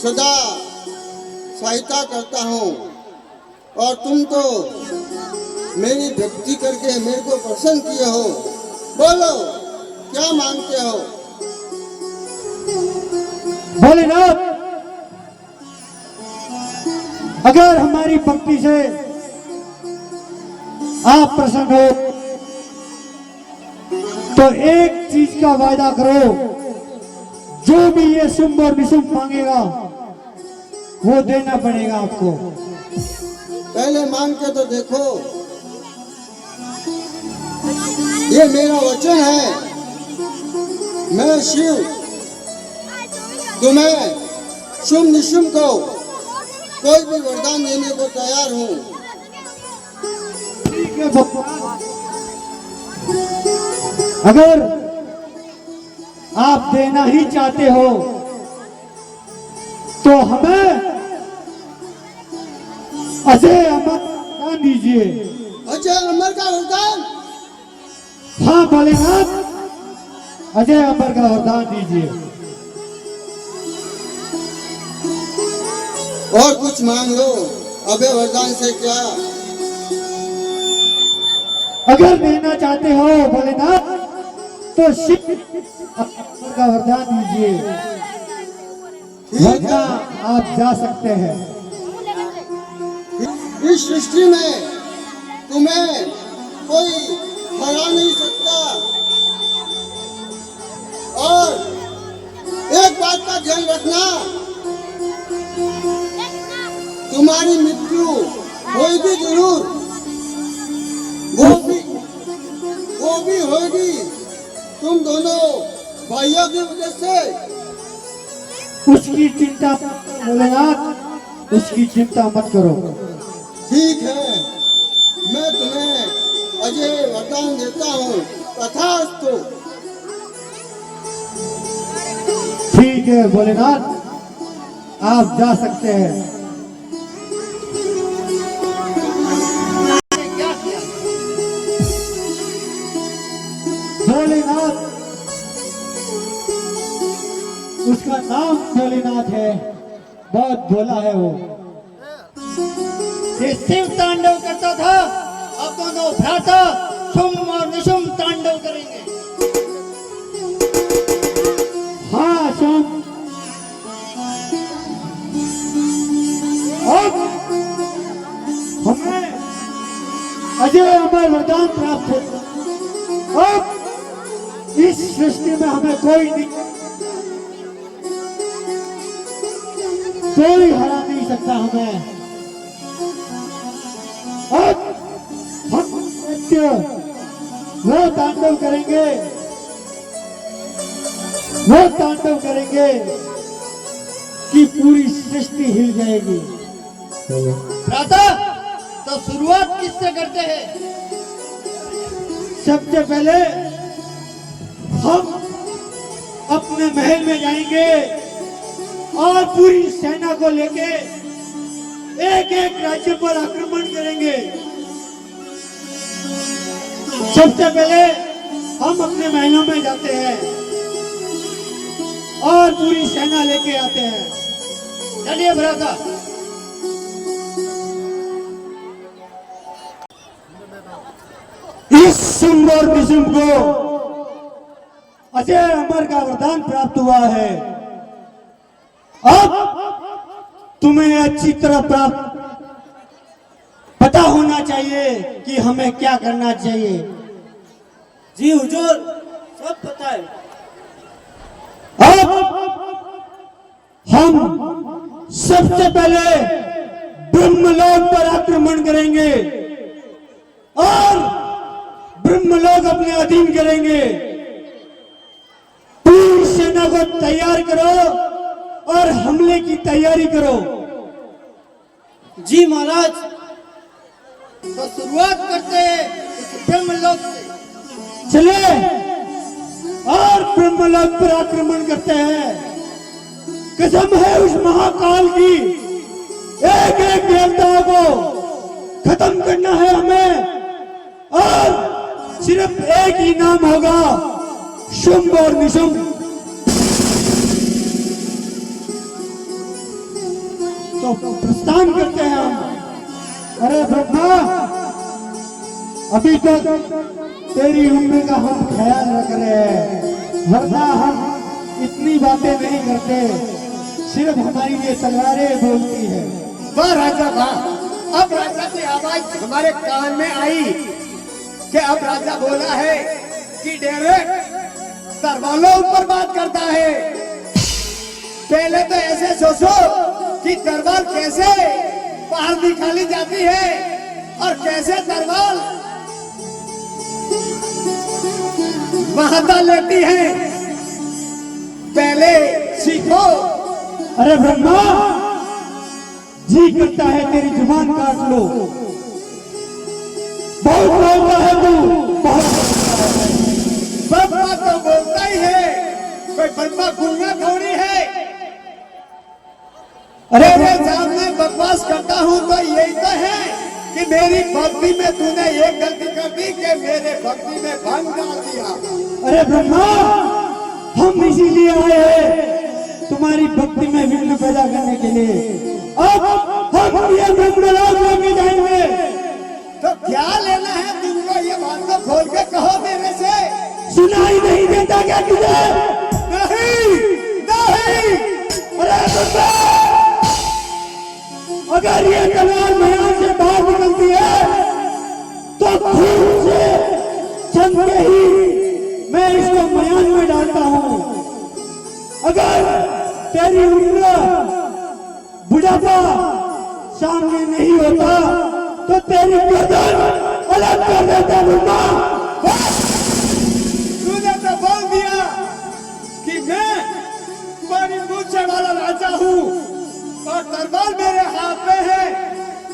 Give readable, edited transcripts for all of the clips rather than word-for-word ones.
सदा सहायता करता हूँ और तुम तो मेरी भक्ति करके मेरे को प्रसन्न किए हो। बोलो क्या मांगते हो? भोलेनाथ, अगर हमारी भक्ति से आप प्रसन्न हो तो एक चीज का वायदा करो, जो भी ये शुंभ और निशुंभ मांगेगा वो देना पड़ेगा आपको। पहले मांग के तो देखो। ये मेरा वचन है, मैं शिव तुम्हें शुंभ निशुंभ को कोई भी वरदान देने को तैयार हूँ। ठीक है भगवान, अगर आप देना ही चाहते हो तो हमें अजय अमर का दीजिए। अजय अमर का वरदान? हाँ भोलेनाथ, अजय अमर का वरदान दीजिए। और कुछ मांग लो, अभय वरदान से क्या। अगर देना चाहते हो भोलेनाथ तो शिव अमर का वरदान दीजिए, वरना आप जा सकते हैं। इस सृष्टि में तुम्हें कोई हरा नहीं सकता। और एक बात का ध्यान रखना, तुम्हारी मृत्यु होगी जरूर, वो भी होगी तुम दोनों भाइयों की वजह से। उसकी चिंता भोलेनाथ, उसकी चिंता मत करो। ठीक है, मैं तुम्हें अजय वरदान देता हूँ, तथास्तु। ठीक है भोलेनाथ, आप जा सकते हैं। भोलेनाथ, उसका नाम भोलेनाथ है, बहुत भोला है वो। ये शिव तांडव करता था, अब दोनों भ्राता शुंभ और निशुंभ तांडव करेंगे। हाँ शुंभ, अब हमें अजय अमर वरदान प्राप्त हो। अब इस सृष्टि में हमें कोई हरा नहीं सकता हमें। अब हम नित्य वो तांडव करेंगे, वो तांडव करेंगे कि पूरी सृष्टि हिल जाएगी। भ्राता, तो शुरुआत किससे करते हैं? सबसे पहले हम अपने महल में जाएंगे और पूरी सेना को लेके एक एक राज्य पर आक्रमण करेंगे। सबसे पहले हम अपने महलों में जाते हैं और पूरी सेना लेके आते हैं। चलिए भ्राता। इस शुंभ और निशुंभ को अजय अमर का वरदान प्राप्त हुआ है। अब तुम्हें अच्छी तरह पता होना चाहिए कि हमें क्या करना चाहिए। जी हुजूर, सब पता है। अब हम सबसे पहले ब्रह्मलोक पर आक्रमण करेंगे और ब्रह्मलोक अपने अधीन करेंगे। पूरी सेना को तैयार करो और हमले की तैयारी करो। जी महाराज, तो शुरुआत करते हैं इस ब्रह्मलोक से। चले और ब्रह्मलोक पर आक्रमण करते हैं। कसम है उस महाकाल की, एक एक देवताओं को खत्म करना है हमें और सिर्फ एक ही नाम होगा, शुंभ और निशुंभ। तो प्रस्थान करते हैं हम। अरे ब्रह्मा, अभी तक तेरी उम्र का हम ख्याल रख रहे हैं, वरना हम इतनी बातें नहीं करते, सिर्फ हमारी ये तलवारें बोलती है। वाह राजा वाह, अब राजा की आवाज हमारे कान में आई कि अब राजा बोला है कि डायरेक्ट तरवालों ऊपर बात करता है। पहले तो ऐसे सोचो कि तरवाल कैसे बाहर निकाली जाती है और कैसे तरवाल महाता लेती है, पहले सीखो। अरे ब्रह्मा, जी करता है तेरी जुबान काट लो। बहुत बोलता है तू, बहुत ब्रह्मा तो बोलता ही है, कोई ब्रह्मा गूंगा थोड़ी है। अरे मेरे सामने बकवास करता हूँ तो यही तो है कि मेरी भक्ति में तूने एक गलती कर दी कि मेरे भक्ति में भंग डाल दिया। अरे ब्रह्मा, हम इसीलिए आए हैं तुम्हारी भक्ति में विघ्न पैदा करने के लिए। अब हम ये ब्रह्मलोक लेके जाएंगे। तो क्या लेना है तुमको, ये बात तो खोल के कहो मेरे से। सुनाई नहीं देता क्या तुझे? नहीं नहीं। अरे ब्रह्मा, अगर ये तलवार मैदान से बाहर निकलती है तो खून से छन के ही मैं इसको मैदान में डालता हूँ। अगर तेरी उम्र बुढ़ापा सामने नहीं होता तो तेरी गर्दन अलग कर देता। ब्रह्मा, तूने तो बोल दिया कि मैं तुम्हारी मूछे वाला राजा हूँ और तलवार मेरे हाथ में है,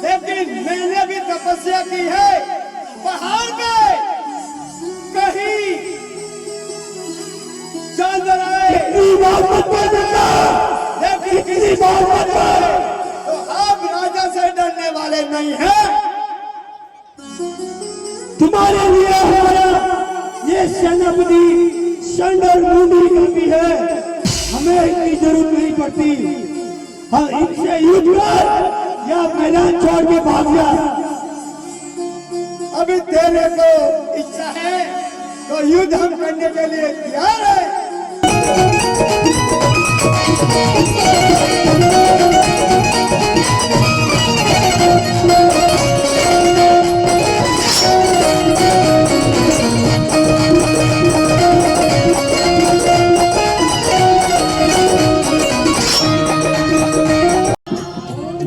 लेकिन मैंने भी तपस्या की है पहाड़ में, कहीं जानवर आए इतनी बात मत कर देना, लेकिन किसी बात मत करे तो आप राजा से डरने वाले नहीं हैं। तुम्हारे लिए हमारा ये सेनापति संडर मुंडी करती है, हमें इतनी जरूरत नहीं पड़ती। हाँ, इनसे युद्ध कर या मैदान छोड़ के भाग जा। अभी तेरे को इच्छा है तो युद्ध हम करने के लिए तैयार है।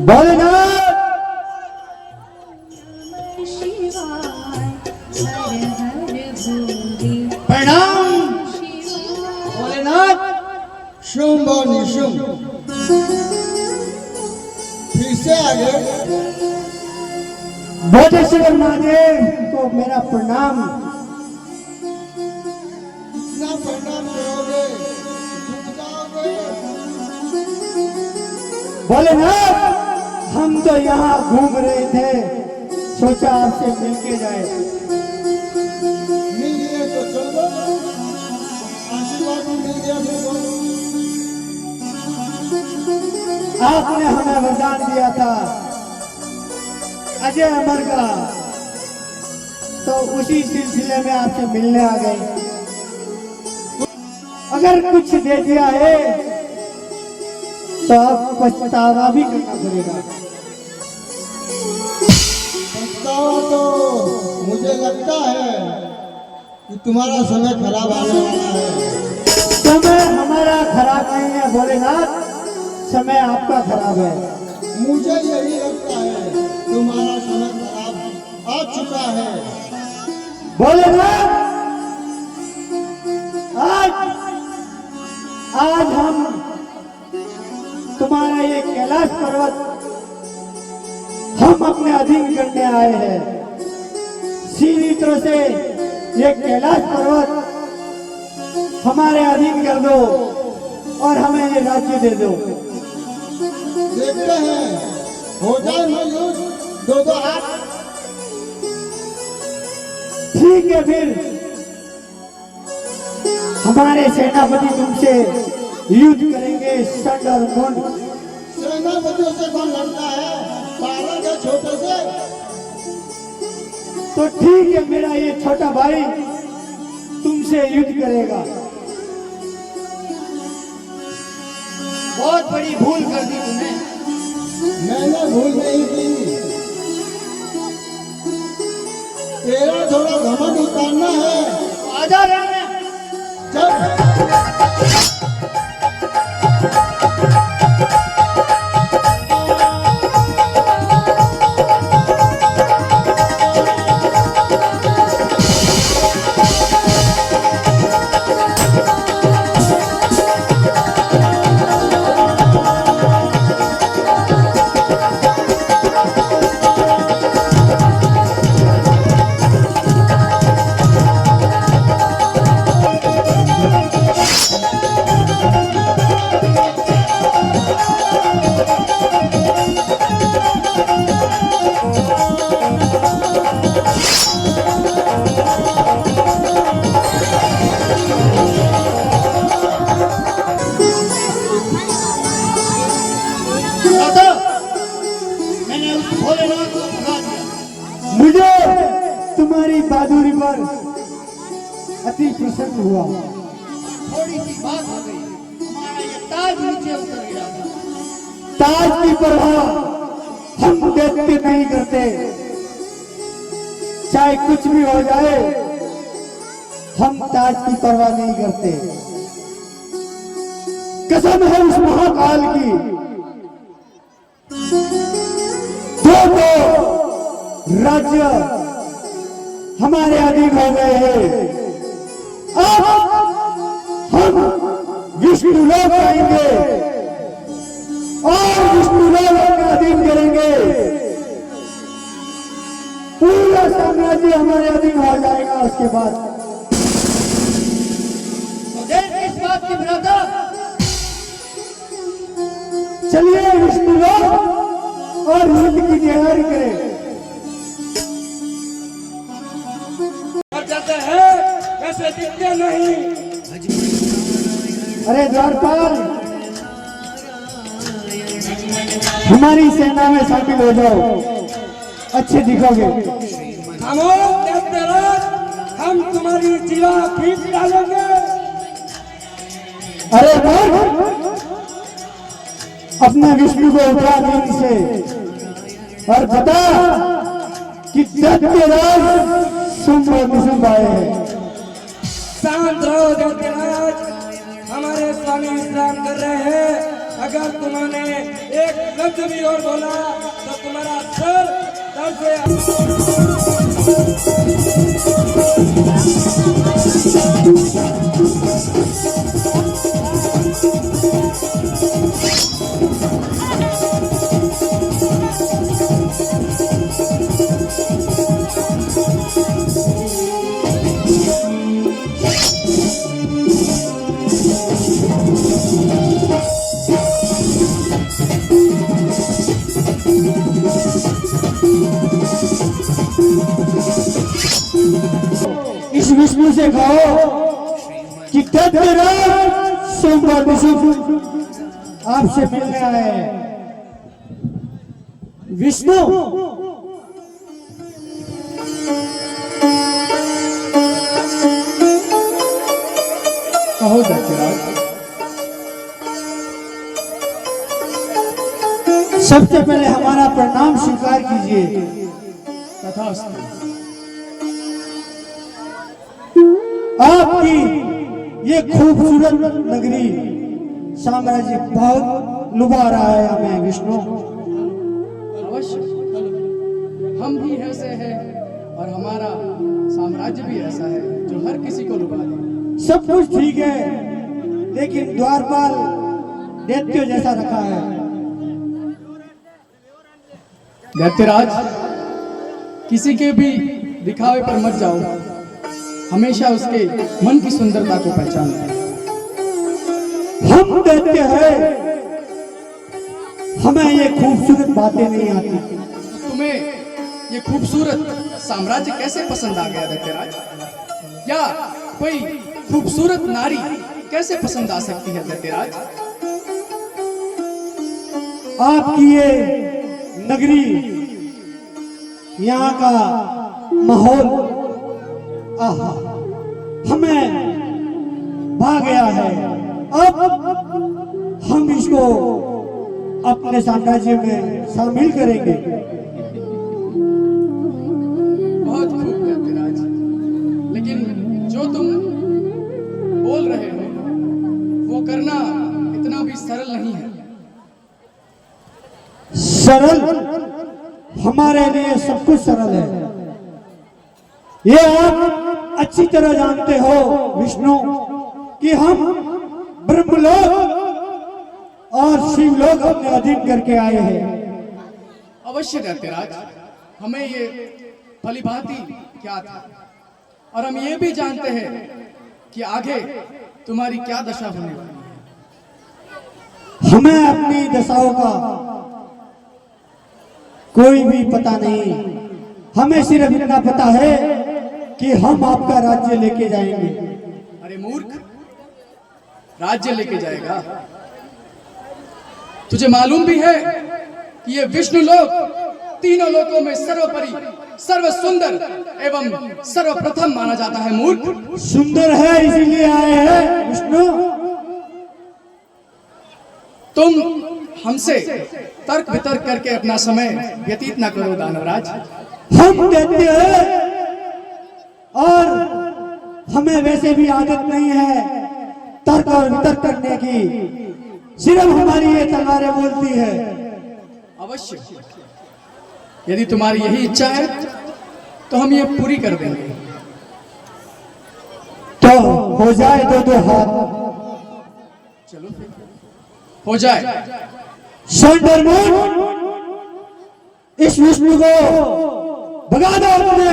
भोलेनाथ, प्रणाम भोलेनाथ। शुंभ और निशुंभ फिर से आ गए। बोधेश्वर महादेव को मेरा प्रणाम। इतना प्रणाम करोगे, झुक जाओगे। भोलेनाथ, हम तो यहाँ घूम रहे थे, सोचा आपसे मिलके जाए। मिल गए तो चलो, आशीर्वाद भी मिल गया तो आपने हमें वरदान दिया था अजय अमर का, तो उसी सिलसिले में आपसे मिलने आ गए। अगर कुछ दे दिया है तो अब पछतावा भी करना पड़ेगा। पछतावा तो मुझे लगता है कि तुम्हारा समय खराब आने वाला है। समय हमारा खराब नहीं है भोलेनाथ, समय आपका खराब है। मुझे यही लगता है तुम्हारा समय खराब आ चुका है। भोलेनाथ, आज हम तुम्हारा ये कैलाश पर्वत हम अपने अधीन करने आए हैं। सीधी तरह से ये कैलाश पर्वत हमारे अधीन कर दो और हमें ये राज्य दे दो। देखते हैं, हो जाए मयूर दो दो हाथ। ठीक है, फिर हमारे सेनापति तुमसे युद्ध करेंगे। संड और मुंड सेनापतियों से कौन लड़ता है, बालक है छोटे से। तो ठीक है, मेरा ये छोटा भाई तुमसे युद्ध करेगा। बहुत बड़ी भूल कर दी तुमने। मैंने भूल नहीं की, तेरा थोड़ा घमंड उतारना है। आजा रहने। चल मैंने उस भोलेनाथ को भगा दिया। मुझे तुम्हारी बहादुरी पर अति प्रसन्न हुआ। थोड़ी सी बात हो गई, हमारा ये ताज नीचे उतर गया था। ताज की परवाह हम देखते नहीं करते, चाहे कुछ भी हो जाए हम ताज की परवाह नहीं करते। कसम है उस महाकाल की, दो राज्य हमारे अधीन हो गए हैं। अब हम विष्णु लोक आएंगे और विष्णु लोक अपने अधीन करेंगे। पूरा साम्राज्य हमारे अधीन हो जाएगा। उसके बाद तो देर किस बात की ब्रदर? चलिए विष्णु लोक और युद्ध की तैयारी करें। जाते हैं वैसे दिखते नहीं। अरे द्वारपाल, हमारी सेना में शामिल हो जाओ, अच्छे दिखोगे। खामोश देखते रहो, हम तुम्हारी जीवा खींच डालेंगे। अरे मूर्ख, अपने विष्णु को उठा नींद से और बता कि दैत्य राज शुंभ और निशुंभ आए हैं। शांत रहो दैत्यराज, हमारे स्वामी विश्राम कर रहे हैं। अगर तुमने एक लफ्ज भी और बोला तो तुम्हारा सर दर्द से इस विष्णु से कहो कि दैत्य राज शुंभ और निशुंभ आपसे मिलने आए हैं। विष्णु, कहो दैत्यराज। सबसे पहले हमारा प्रणाम स्वीकार कीजिए। तथास्तु। आपकी ये खूबसूरत नगरी साम्राज्य बहुत लुभा रहा है हमें विष्णु। अवश्य, हम भी ऐसे हैं और हमारा साम्राज्य भी ऐसा है जो हर किसी को लुभा दे। सब कुछ ठीक है, लेकिन द्वारपाल दैत्य जैसा रखा है। दैत्यराज, किसी के भी दिखावे पर मत जाओ, हमेशा उसके मन की सुंदरता को पहचानो। हम दैत्य हैं, हमें ये खूबसूरत बातें नहीं आती। तुम्हें ये खूबसूरत साम्राज्य कैसे पसंद आ गया दैत्यराज? या कोई खूबसूरत नारी कैसे पसंद आ सकती है दैत्यराज? आपकी ये नगरी, यहाँ का माहौल आहा हमें भा गया है। अब हम इसको अपने साम्राज्य में शामिल करेंगे। बहुत खूब धरतीराज, लेकिन जो तुम बोल रहे हो वो करना इतना भी सरल नहीं है। सरल? हमारे लिए सब कुछ सरल है। ये आप अच्छी तरह जानते हो विष्णु कि हम ब्रह्मलोक और शिवलोक अपने अधीन करके आए हैं। अवश्य धरतीराज, हमें ये भलीभांति ज्ञात है और हम ये भी जानते हैं कि आगे तुम्हारी क्या दशा होने वाली है। हमें अपनी दशाओं का कोई भी पता नहीं, हमें सिर्फ इतना पता है कि हम आपका राज्य लेके जाएंगे। अरे मूर्ख, राज्य लेके जाएगा? तुझे मालूम भी है कि ये विष्णु लोक तीनों लोकों में सर्वोपरि, सर्व सुंदर एवं सर्वप्रथम माना जाता है। मूर्ख, सुंदर है इसीलिए आए हैं विष्णु। तुम हमसे तर्क वितर्क करके अपना समय व्यतीत ना करो दानवराज। हम कहते हैं और हमें वैसे भी आदत नहीं है तर्क और वितर्क करने की, सिर्फ हमारी ये तलवारें बोलती है। अवश्य, यदि तुम्हारी यही इच्छा है तो हम ये पूरी कर देंगे। तो हो जाए दो दो हाथ। चलो फिर हो जाए। सौंदर्यमोहन, इस विष्णु को भगा दो अपने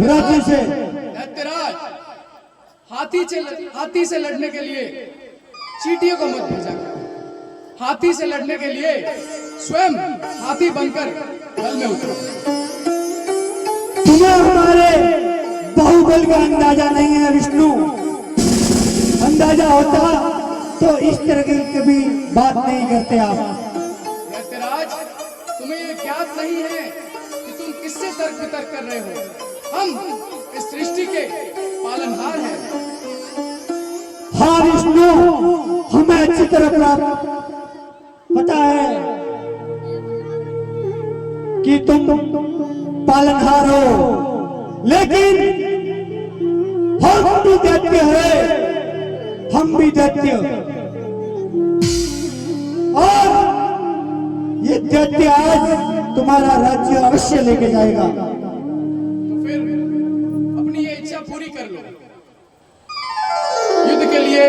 राज्य से। दैत्यराज, हाथी से लड़ने के लिए चींटियों को मत भेजा करो। हाथी से लड़ने के लिए स्वयं हाथी बनकर बल में उतरो। तुम्हें हमारे बाहुबल का अंदाजा नहीं है विष्णु। अंदाजा होता तो इस तरह की कभी बात नहीं करते आप। दैत्यराज, तुम्हें ये ज्ञात नहीं है कि तुम किससे तर्क वितर्क कर रहे हो। हम इस सृष्टि के पालनहार हैं। हाँ विष्णु, हमें अच्छी तरह पता है कि तुम पालनहार हो, लेकिन हम भी दैत्य है, हम भी दैत्य, और ये दैत्य आज तुम्हारा राज्य अवश्य लेके जाएगा। तो फिर अपनी ये इच्छा पूरी कर लो। युद्ध के लिए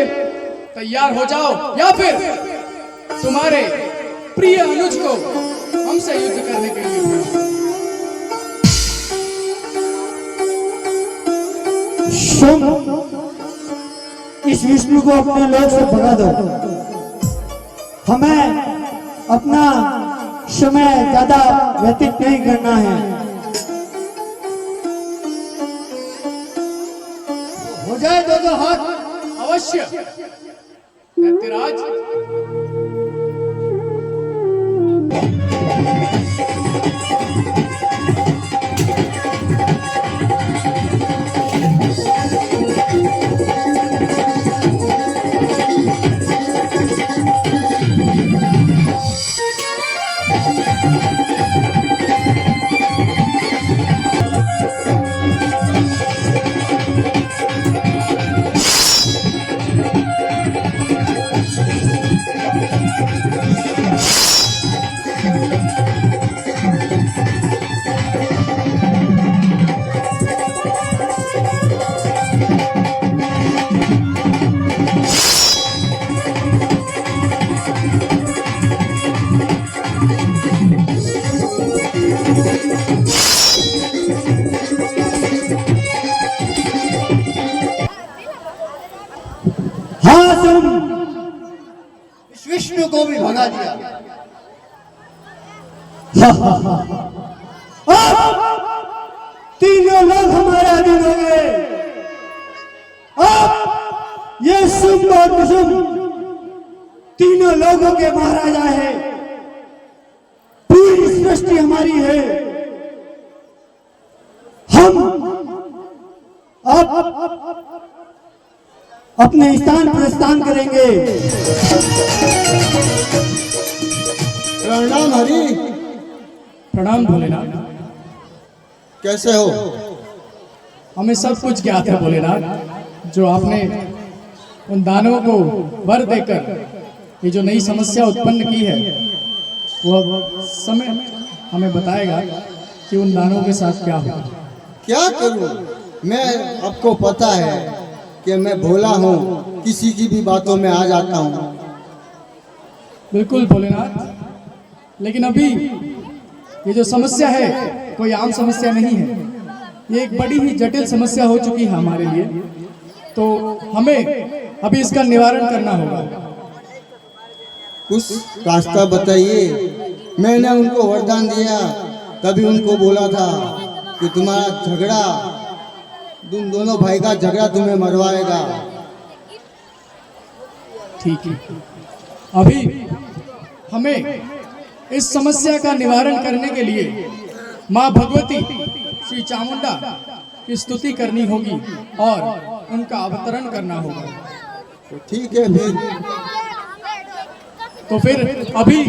तैयार हो जाओ, या फिर तुम्हारे प्रिय अनुज को हमसे युद्ध करने के लिए भेजो। इस विष्णु को अपने लोक से भगा दो। हमें अपना समय ज्यादा व्यतीत नहीं करना है। हो जाए दो दो हाथ। अवश्य दैत्यराज। इस विष्णु को भी भगा दिया। तीनों लोग हमारे अधीन हो गए। अब ये शुभ और कुसुम तीनों लोगों के महाराजा है। हमारी है। हम अब अपने स्थान प्रस्थान करेंगे। प्रणाम हरि। प्रणाम भोलेनाथ। कैसे हो? हमें सब कुछ ज्ञात है भोलेनाथ। जो आपने उन दानवों को वर देकर ये जो नई समस्या उत्पन्न की है, वो अब समय हमें बताएगा कि उन दानवों के साथ क्या हुआ। क्या करूं? मैं, आपको पता है कि मैं भोला हूँ, किसी की भी बातों में आ जाता हूँ। बिल्कुल भोलेनाथ, लेकिन अभी ये जो समस्या है कोई आम समस्या नहीं है। ये एक बड़ी ही जटिल समस्या हो चुकी है हमारे लिए, तो हमें अभी इसका निवारण करना होगा। कुछ रास्ता बताइए। मैंने उनको वरदान दिया, तभी उनको बोला था कि तुम्हारा झगड़ा, तुम दोनों भाई का झगड़ा तुम्हें मरवाएगा। ठीक है, अभी हमें इस समस्या का निवारण करने के लिए माँ भगवती श्री चामुंडा की स्तुति करनी होगी और उनका अवतरण करना होगा। तो ठीक है फिर अभी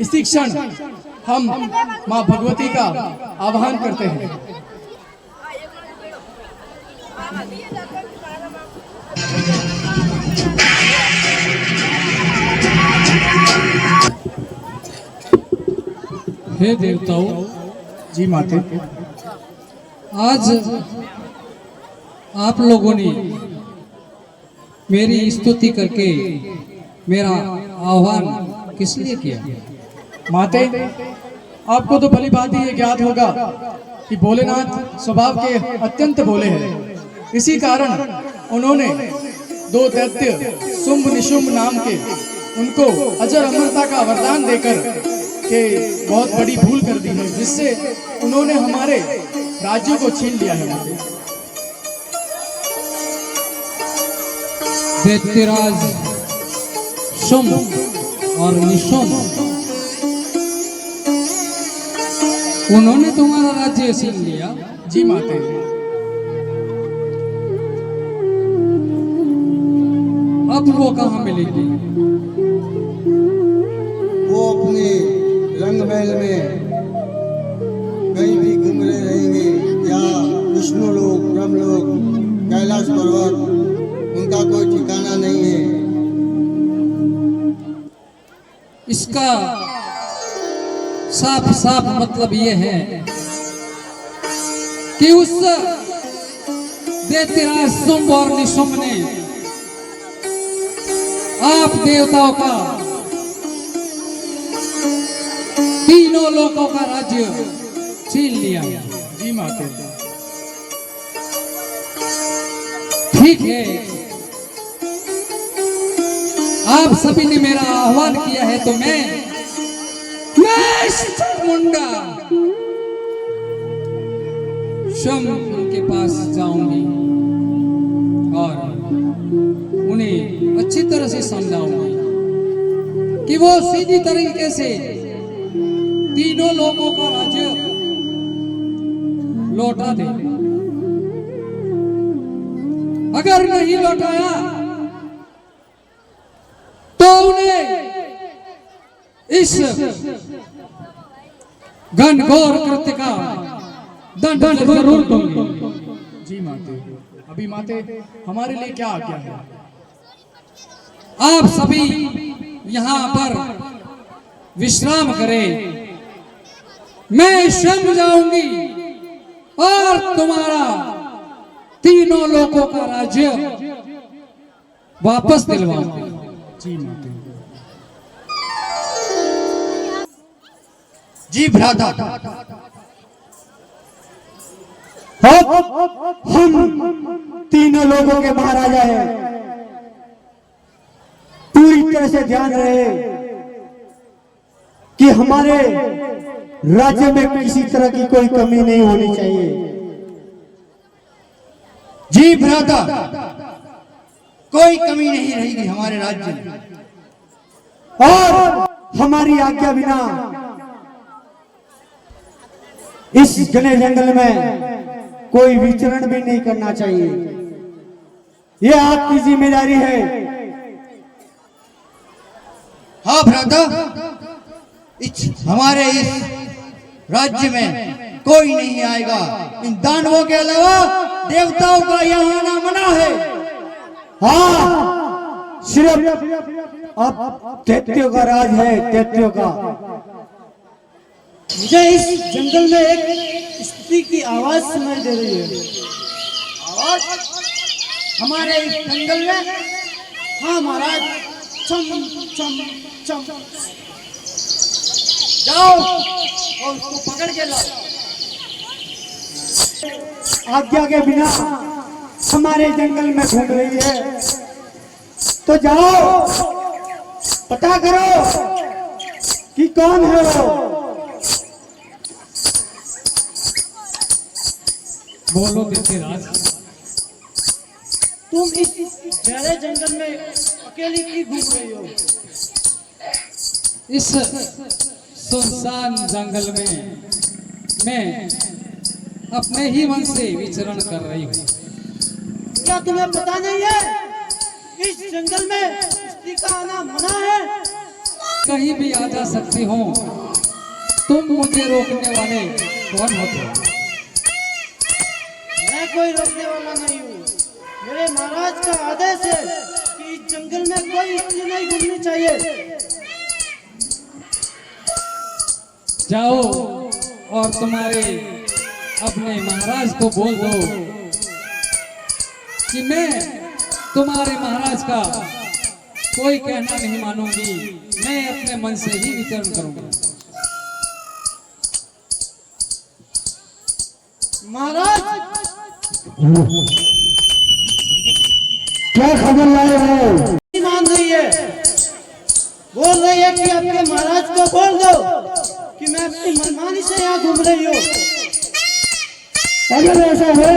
इसी क्षण हम माँ भगवती का आह्वान करते हैं। हे देवताओं, जी माते, आज आप लोगों ने मेरी स्तुति करके मेरा आह्वान किस लिए किया? माते, आपको तो भली बात ही ये ज्ञात होगा कि भोलेनाथ स्वभाव के अत्यंत भोले हैं। इसी कारण उन्होंने दो दैत्य शुंभ निशुंभ नाम के उनको अजर अमरता का वरदान देकर के बहुत बड़ी भूल कर दी है, जिससे उन्होंने हमारे राज्यों को छीन लिया है। दैत्यराज शुंभ और निशुंभ, उन्होंने तुम्हारा राज्य छीन लिया। जी माते, अब वो कहाँ मिलेगी? वो अपने रंग महल में कहीं भी घूम रहे रहेंगे, या विष्णु लोक, ब्रह्मलोक, कैलाश पर्वत, उनका कोई ठिकाना नहीं है। इसका साफ साफ मतलब ये है कि उस दैत्यराज शुंभ और निशुंभ ने आप देवताओं का, तीनों लोकों का राज्य छीन लिया। जी माते, ठीक है, आप सभी ने मेरा आह्वान किया है, तो मैं चामुंडा शुंभ उनके पास जाऊंगी और उन्हें अच्छी तरह से समझाऊंगी कि वो सीधी तरीके से तीनों लोगों का राज्य लौटा दे। अगर नहीं लौटाया तो उन्हें इस घनघोर कृत्य का दंड जरूर दूंगी। जी माते, अभी माते हमारे लिए क्या आज्ञा है? आप सभी यहाँ पर विश्राम करें, मैं स्वयं जाऊंगी और तुम्हारा तीनों लोगों का राज्य वापस दिलवाऊंगी। जी माते, जी भ्राता, हम तीनों लोगों के महाराजा हैं। पूरी तरह से ध्यान रहे कि हमारे राज्य में किसी तरह की कोई कमी नहीं होनी चाहिए। जी भ्राता, कोई कमी नहीं रहेगी हमारे राज्य में, और हमारी आज्ञा बिना इस घने जंगल में कोई विचरण भी नहीं करना चाहिए। ये आपकी जिम्मेदारी है। हाँ भ्राता, हमारे इस राज्य में कोई नहीं आएगा। इन दानवों के अलावा देवताओं का यहाँ आना मना है। हाँ, सिर्फ अब दैत्यों का राज है, दैत्यों का। मुझे इस जंगल में एक स्त्री की आवाज सुनाई दे रही है। आवाज हमारे इस जंगल में? हाँ महाराज, चम चम चम। जाओ और उसको पकड़ के लाओ। आज्ञा के बिना हमारे जंगल में घूम रही है, तो जाओ पता करो कि कौन है वो। बोलो दैत्यराज, तुम इस गहरे जंगल में अकेली क्यों घूम रही हो? इस सुनसान जंगल में मैं अपने ही मन से विचरण कर रही हूँ। क्या तुम्हें पता नहीं है इस जंगल में स्त्री का आना मना है? कहीं भी आ जा सकती हूँ, तुम मुझे रोकने वाले कौन होते हो? मैं कोई रोकने वाला नहीं हूँ। मेरे महाराज का आदेश है कि इस जंगल में कोई स्त्री नहीं घूमनी चाहिए। जाओ और तुम्हारे अपने महाराज को बोल दो कि मैं तुम्हारे महाराज का कोई कहना नहीं मानूंगी, मैं अपने मन से ही विचरण करूंगा। महाराज, क्या खबर लाए हो? नहीं मान रही है, बोल रही है कि आपके महाराज को बोल दो कि मैं अपनी मनमानी से यहाँ घूम रही हूँ। अगर ऐसा है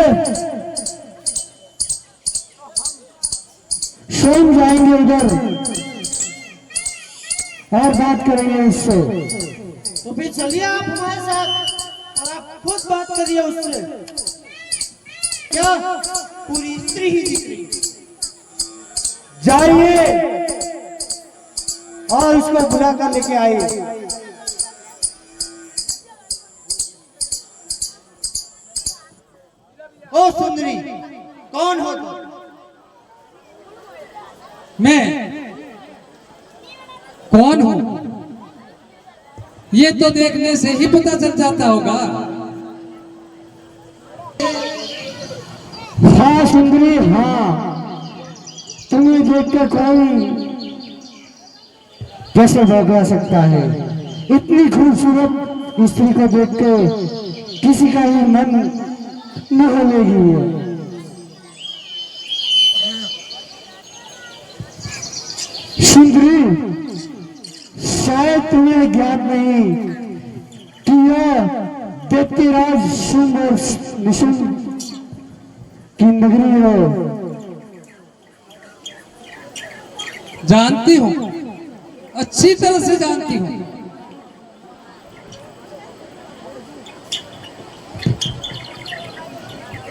स्वयं जाएंगे उधर और बात करेंगे उससे। तो फिर चलिए आप हमारे साथ और आप खुद बात करिए उससे। क्या पूरी स्त्री ही दिख रही? जाइए और उसको बुला कर लेके आइए। ओ सुंदरी, कौन हो तुम? मैं कौन हूं ये तो देखने से ही पता चल जाता होगा। हाँ सुंदरी, हाँ, तुम्हें देखकर कोई कैसे भगा सकता है? इतनी खूबसूरत स्त्री को देख के किसी का ही मन न होगी। सुंदरी, शायद तुम्हें ज्ञात नहीं कि यह दैत्यराज शुंभ और निशुंभ की नगरी है। जानती हूं, अच्छी तरह से जानती हूं।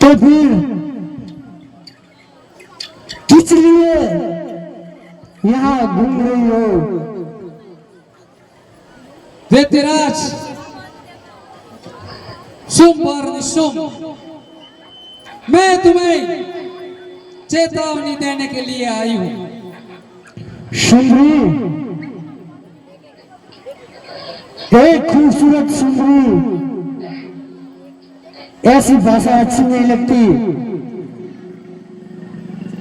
तो फिर किस लिए यहाँ घूम रही हो? दैत्यराज, शुंभ और निशुंभ, मैं तुम्हें चेतावनी देने के लिए आई हूं। सुंदरी, एक खूबसूरत सुंदरी, ऐसी भाषा अच्छी नहीं लगती।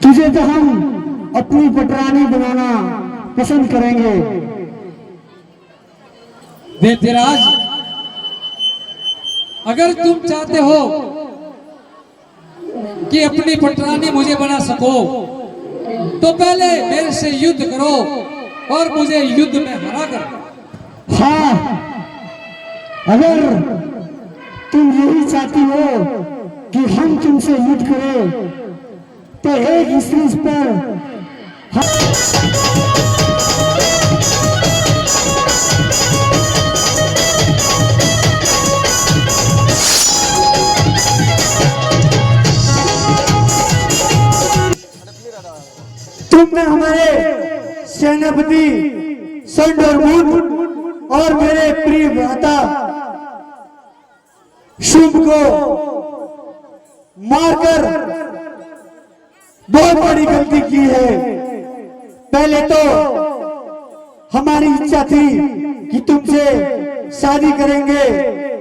तुझे तो हम अपनी पटरानी बनाना पसंद करेंगे। दैत्यराज, अगर तुम चाहते हो कि अपनी पटरानी मुझे बना सको, तो पहले मेरे से युद्ध करो और मुझे युद्ध में हरा कर। हाँ, अगर तुम यही चाहती हो कि हम तुमसे युद्ध करें, तो एक स्त्री पर सेनापति संडरमुन और मेरे प्रिय भ्राता शुभ को मारकर बहुत बड़ी गलती की है। पहले तो हमारी इच्छा थी कि तुमसे शादी करेंगे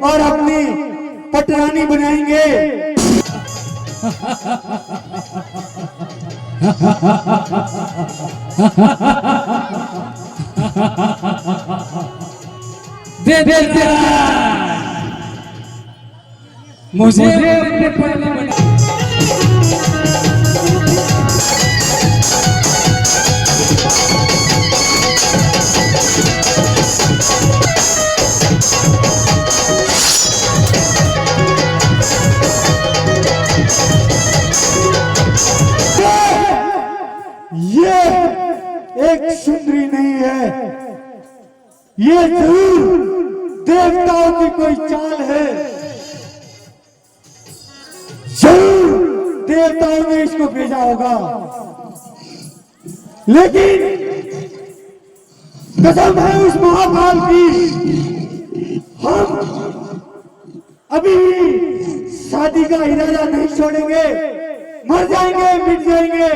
और अपनी पटरानी बनाएंगे। दे मुझे अपने पटना बना ये एक सुंदरी नहीं है, ये जरूर देवताओं की कोई चाल है। जरूर देवताओं ने इसको भेजा होगा, लेकिन कसम है उस महाकाल की, हम अभी भी शादी का इरादा नहीं छोड़ेंगे। मर जाएंगे, मिट जाएंगे,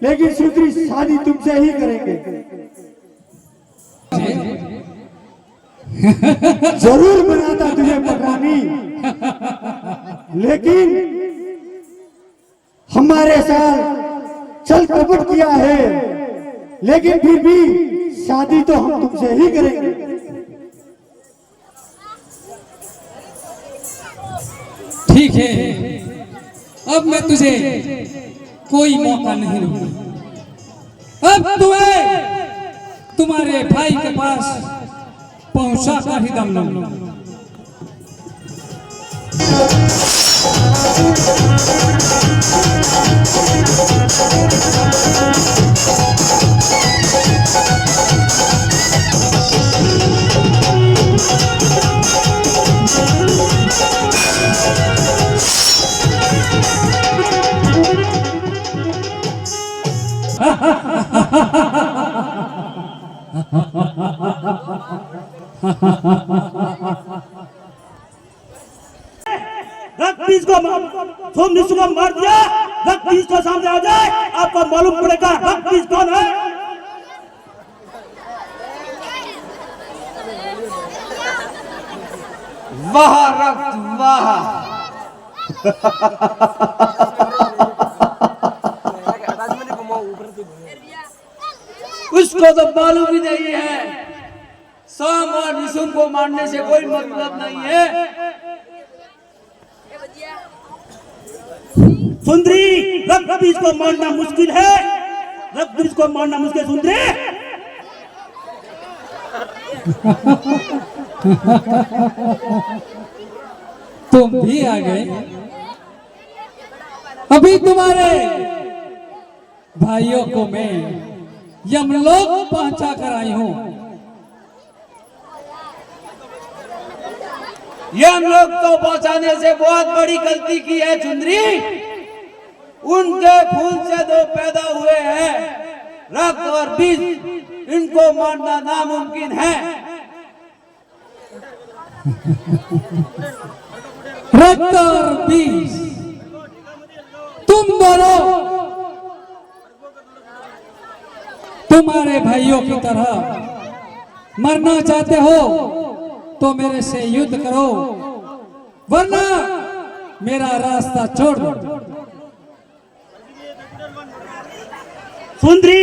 लेकिन सुंदरी शादी तुमसे ही करेंगे। जरूर बनाता तुझे पटरानी, लेकिन हमारे साथ छल कपट किया है, लेकिन फिर भी शादी तो हम तुमसे ही करेंगे। ठीक है, अब मैं तुझे कोई मौका नहीं दूंगा। अब तुम्हें तुम्हारे भाई के पास पहुंचा कर ही दम लूंगा। रक्त को मार दिया, रक्त को सामने आ जाए, आपको मालूम पड़ेगा रक्त कौन है। वाह रक्त वाह। उसको तो मालूम ही नहीं है, साम और निशुम को मारने से कोई मतलब नहीं है। सुंदरी, रक्त को मारना मुश्किल है, रक्त को मारना मुश्किल। सुंदरी, तुम भी आ गए। अभी तुम्हारे भाइयों को मैं यमलोक पहुंचा कर आई हूं। यमलोक तो पहुंचाने से बहुत बड़ी गलती की है चुंदरी। उनके खून से दो पैदा हुए हैं, रक्त और बीज, इनको मारना नामुमकिन है। रक्त और बीज, तुम दोनों तुम्हारे भाइयों की तरह मरना चाहते हो तो मेरे से युद्ध करो, वरना मेरा रास्ता छोड़ दो। सुंदरी,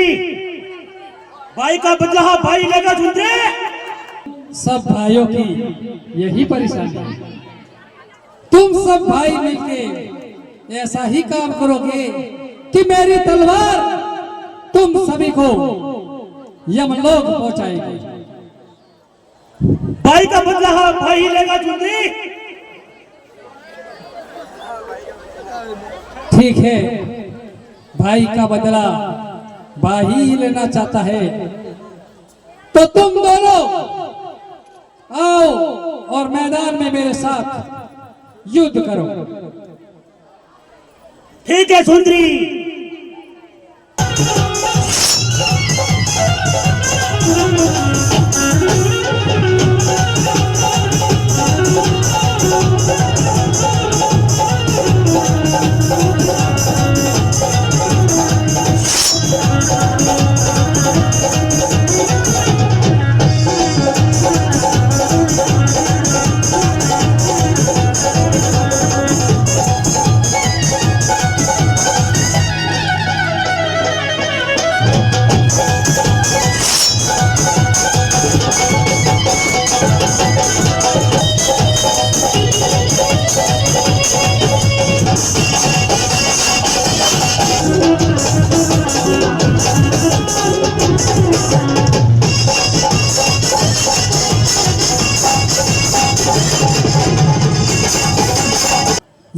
भाई का बदला भाई लेगा। सुंदरी, सब भाइयों की यही परेशानी है। तुम सब भाई मिलके ऐसा ही काम करोगे कि मेरी तलवार तुम सभी को यमलोक पहुंचाएगी। भाई का बदला भाई लेगा। सुंदरी, ठीक है, भाई का बदला भाई ही लेना चाहता है, तो तुम दोनों आओ और मैदान में मेरे साथ युद्ध करो। ठीक है सुंदरी।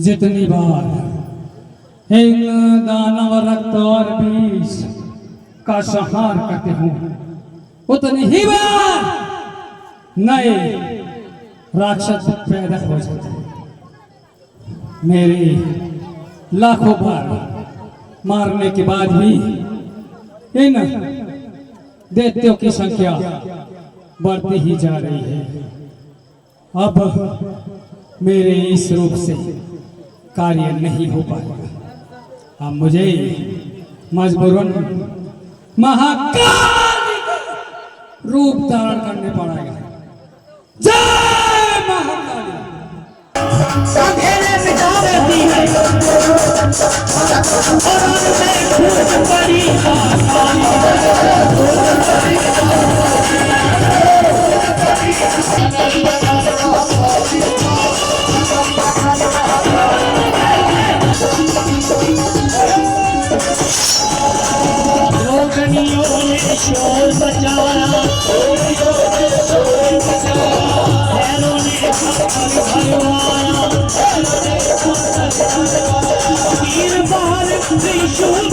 जितनी बार इन दानव रक्त और बीज का संहार करते हूँ उतनी ही बार नए राक्षस पैदा हो जाते हैं। मेरे लाखों बार मारने के बाद भी इन दैत्यों की संख्या बढ़ती ही जा रही है। अब मेरे इस रूप से कार्य नहीं हो पाएगा। अब मुझे मजबूरन महाकाली का रूप धारण करने पड़ेगा। जय महाकाली। शोर बजाया शहरों ने भरवाया तीर बाहर त्रिशूल